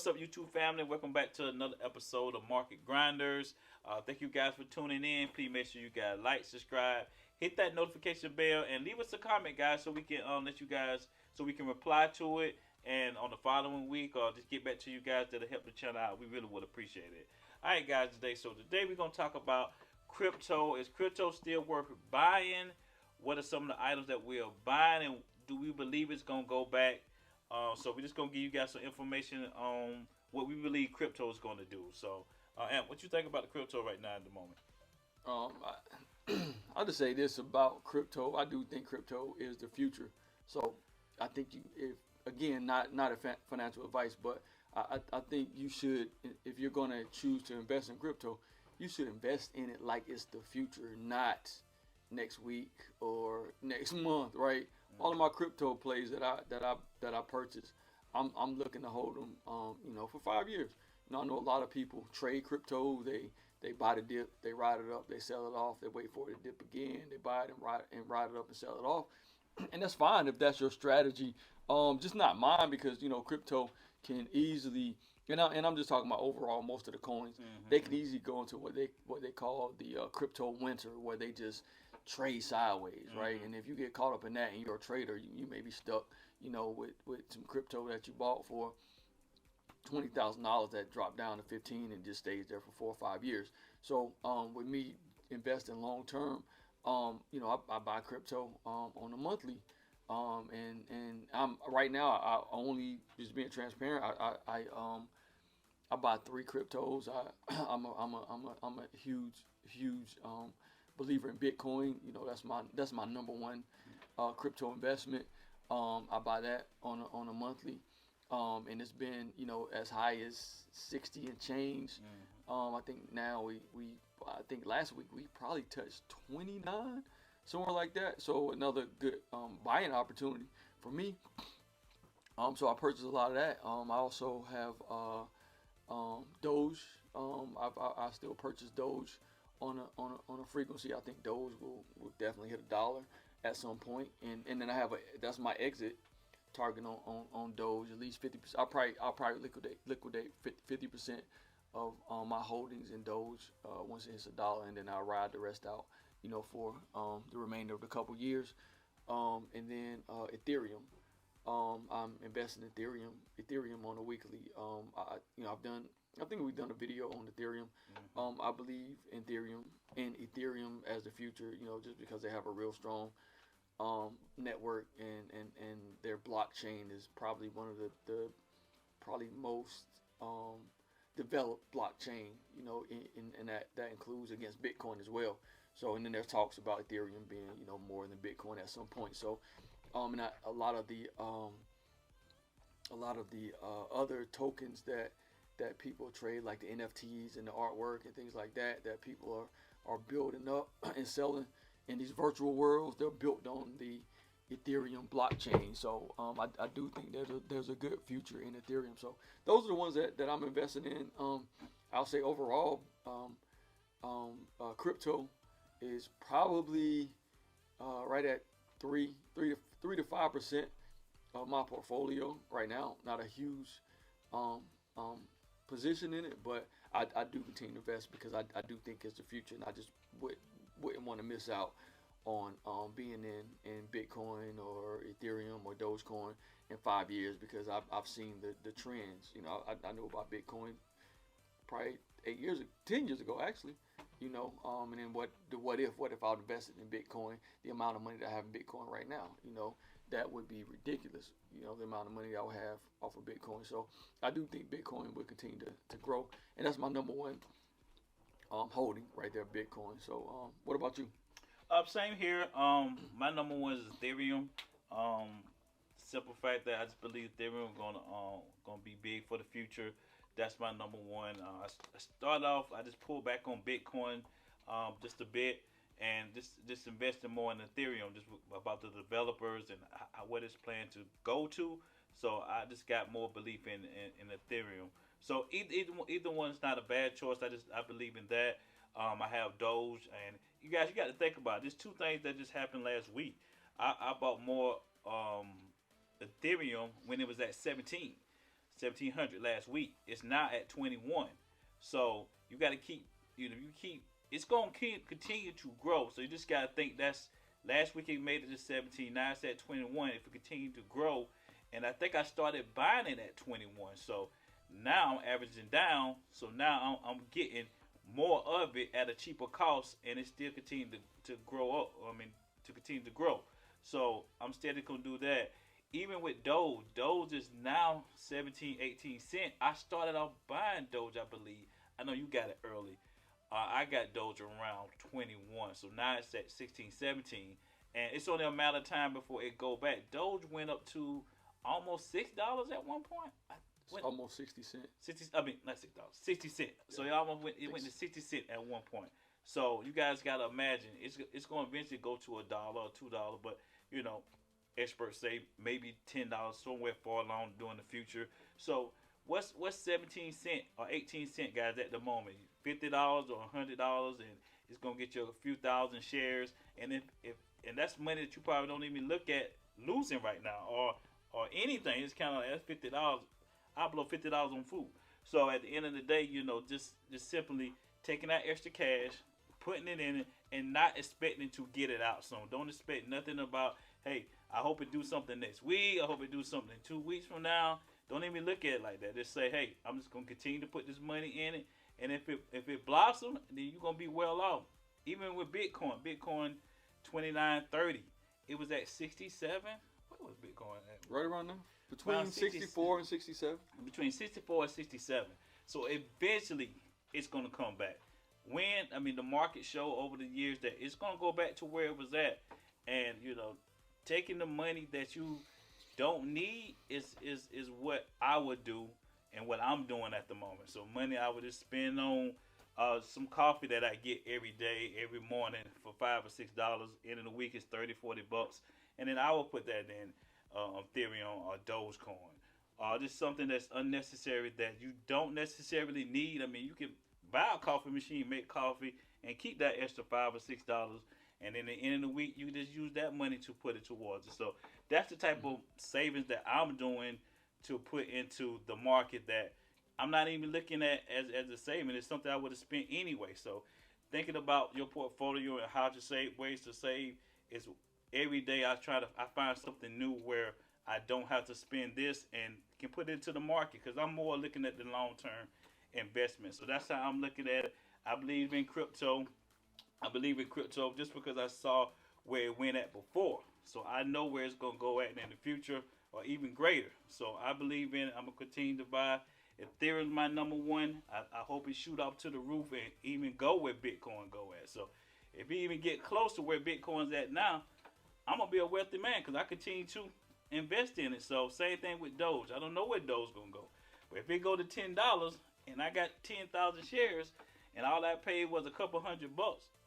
What's up, YouTube family? Welcome back to another episode of Market Grinders. Thank you guys for tuning in. Please make sure you guys like, subscribe, hit that notification bell, and leave us a comment, guys, so we can let you guys so we can reply to it. And on the following week, or just get back to you guys that'll help the channel out. We really would appreciate it. All right, guys. Today we're gonna talk about crypto. Is crypto still worth buying? What are some of the items that we are buying, and do we believe it's gonna go back? So we're just gonna give you guys some information on what we believe crypto is gonna do. So, Ant, what you think about the crypto right now at the moment? I'll just say this about crypto. I do think crypto is the future. So I think if again, not a financial advice, but I think you should, if you're going to choose to invest in crypto, you should invest in it like it's the future, not next week or next month, right? All of my crypto plays that I purchase, I'm looking to hold them, for 5 years. I know a lot of people trade crypto. They buy the dip, they ride it up, they sell it off, they wait for it to dip again, they buy it and ride it up and sell it off, and that's fine if that's your strategy. Just not mine, because crypto can easily, I'm just talking about overall most of the coins. They can easily go into what they call the crypto winter, where they just trade sideways, right? And if you get caught up in that and you're a trader, you may be stuck, with some crypto that you bought for $20,000 that dropped down to 15 and just stays there for 4 or 5 years. So with me investing long term, I buy crypto on a monthly, and I'm right now, I only, just being transparent, I buy 3 cryptos. I'm a huge believer in Bitcoin. That's my number one crypto investment. I buy that on a monthly, and it's been as high as 60 and change. I think now I think last week we probably touched 29, somewhere like that. So another good buying opportunity for me. So I purchased a lot of that. I also have Doge. I still purchase Doge on a frequency. I think Doge will definitely hit $1 at some point, and then I have that's my exit target on Doge, at least 50%. I'll probably liquidate 50% of my holdings in Doge once it hits $1, and then I'll ride the rest out, for the remainder of the couple years. And then Ethereum. I'm investing in Ethereum on a weekly. I think we've done a video on Ethereum. I believe in Ethereum as the future, just because they have a real strong network, and their blockchain is probably one of the probably most developed blockchain, and that includes against Bitcoin as well. So, and then there's talks about Ethereum being, more than Bitcoin at some point. So, and a lot of the other tokens that people trade, like the NFTs and the artwork and things like that people are building up and selling in these virtual worlds, they're built on the Ethereum blockchain. So I do think there's a good future in Ethereum. So those are the ones that I'm investing in. I'll say overall, crypto is probably right at 3 to 5% of my portfolio right now. Not a huge position in it, but I do continue to invest, because I do think it's the future, and I just wouldn't want to miss out on being in Bitcoin or Ethereum or Dogecoin in 5 years, because I've seen the trends. I knew about Bitcoin probably 10 years ago actually. And then what if I invested in Bitcoin, the amount of money that I have in Bitcoin right now, that would be ridiculous, the amount of money I would have off of Bitcoin. So I do think Bitcoin will continue to grow, and that's my number one holding right there, Bitcoin. So what about you? Same here. My number one is Ethereum. Simple fact that I just believe Ethereum gonna be big for the future. That's my number one. I start off. I just pulled back on Bitcoin, just a bit, and just investing more in Ethereum, just about the developers and what it's planned to go to. So I just got more belief in Ethereum. So either one's not a bad choice. I believe in that. I have Doge, and you guys, you got to think about it. There's two things that just happened last week. I bought more Ethereum when it was at 17. 1700 last week. It's now at 21. So you got to keep, it's going to continue to grow. So you just got to think that's, last week it made it to 17. Now it's at 21. If it continue to grow, and I think I started buying it at 21. So now I'm averaging down. So now I'm getting more of it at a cheaper cost, and it still continue to grow up. To continue to grow. So I'm steady going to do that. Even with Doge, Doge is now 17, 18 cents. I started off buying Doge, I believe. I know you got it early. I got Doge around 21. So now it's at 16, 17. And it's only a matter of time before it go back. Doge went up to almost $6 at one point. Almost 60 cents. 60. I mean, not $6. 60 cents. So it almost went. It went to 60 cents at one point. So you guys gotta imagine it's going to eventually go to $1 or $2. But experts say maybe $10 somewhere far along during the future. So what's 17 cent or 18 cent, guys, at the moment? $50 or $100, and it's gonna get you a few thousand shares. And if that's money that you probably don't even look at losing right now, or anything. It's kind of like, that's $50. I blow $50 on food. So at the end of the day, just simply taking that extra cash, putting it in it, and not expecting to get it out soon. Don't expect nothing about, hey, I hope it do something next week. I hope it do something 2 weeks from now. Don't even look at it like that. Just say, hey, I'm just gonna continue to put this money in it, and if it blossoms, then you're gonna be well off. Even with Bitcoin 29.30, it was at 67. What was Bitcoin at? Right around there. Between 64 and 67. Between 64 and 67. So eventually, it's gonna come back. The market show over the years that it's gonna go back to where it was at, and taking the money that you don't need is what I would do and what I'm doing at the moment. So money I would just spend on some coffee that I get every day, every morning for $5 or $6. End of the week is $30-$40, and then I will put that in Ethereum or Dogecoin. Just something that's unnecessary that you don't necessarily need. You can buy a coffee machine, make coffee, and keep that extra $5 or $6. And then at the end of the week, you just use that money to put it towards it. So that's the type of savings that I'm doing to put into the market that I'm not even looking at as a saving. It's something I would have spent anyway. So thinking about your portfolio and how to save, ways to save, is every day I find something new where I don't have to spend this and can put it into the market, because I'm more looking at the long-term investment. So that's how I'm looking at it. I believe in crypto. Just because I saw where it went at before. So I know where it's going to go at in the future, or even greater. So I believe in it. I'm going to continue to buy. Ethereum is my number one. I hope it shoot up to the roof and even go where Bitcoin go at. So if it even get close to where Bitcoin's at now, I'm going to be a wealthy man, because I continue to invest in it. So same thing with Doge. I don't know where Doge going to go. But if it go to $10 and I got 10,000 shares and all I paid was a couple $100,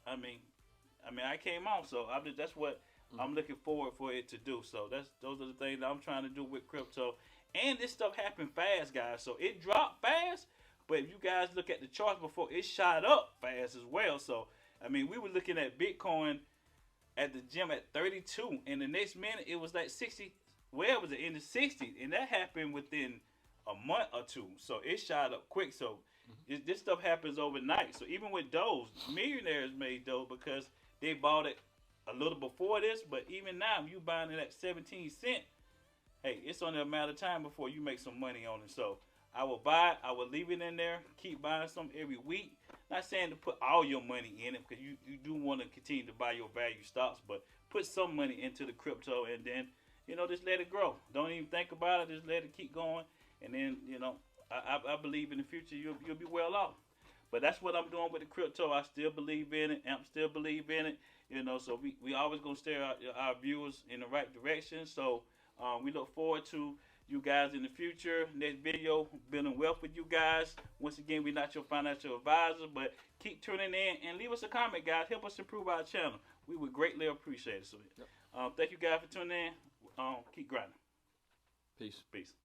I came out. So that's what I'm looking forward for it to do. So those are the things that I'm trying to do with crypto. And this stuff happened fast, guys. So it dropped fast, but if you guys look at the charts before, it shot up fast as well. So we were looking at Bitcoin at the gym at 32, and the next minute it was like 60. Well, it was in the 60s, and that happened within a month or two. So it shot up quick. So this stuff happens overnight. So even with Doge, millionaires made Doge because they bought it a little before this. But even now, you buying it at 17 cents, hey, it's only a matter of time before you make some money on it. So I will buy it. I will leave it in there. Keep buying some every week. Not saying to put all your money in it, because you do want to continue to buy your value stocks, but put some money into the crypto, and then just let it grow. Don't even think about it. Just let it keep going, and then I believe in the future you'll be well off. But that's what I'm doing with the crypto. I still believe in it. I'm still believe in it. So we always gonna steer our viewers in the right direction. So we look forward to you guys in the future. Next video, building wealth with you guys. Once again, we're not your financial advisor, but keep tuning in and leave us a comment, guys. Help us improve our channel. We would greatly appreciate it. So, thank you guys for tuning in. Keep grinding. Peace.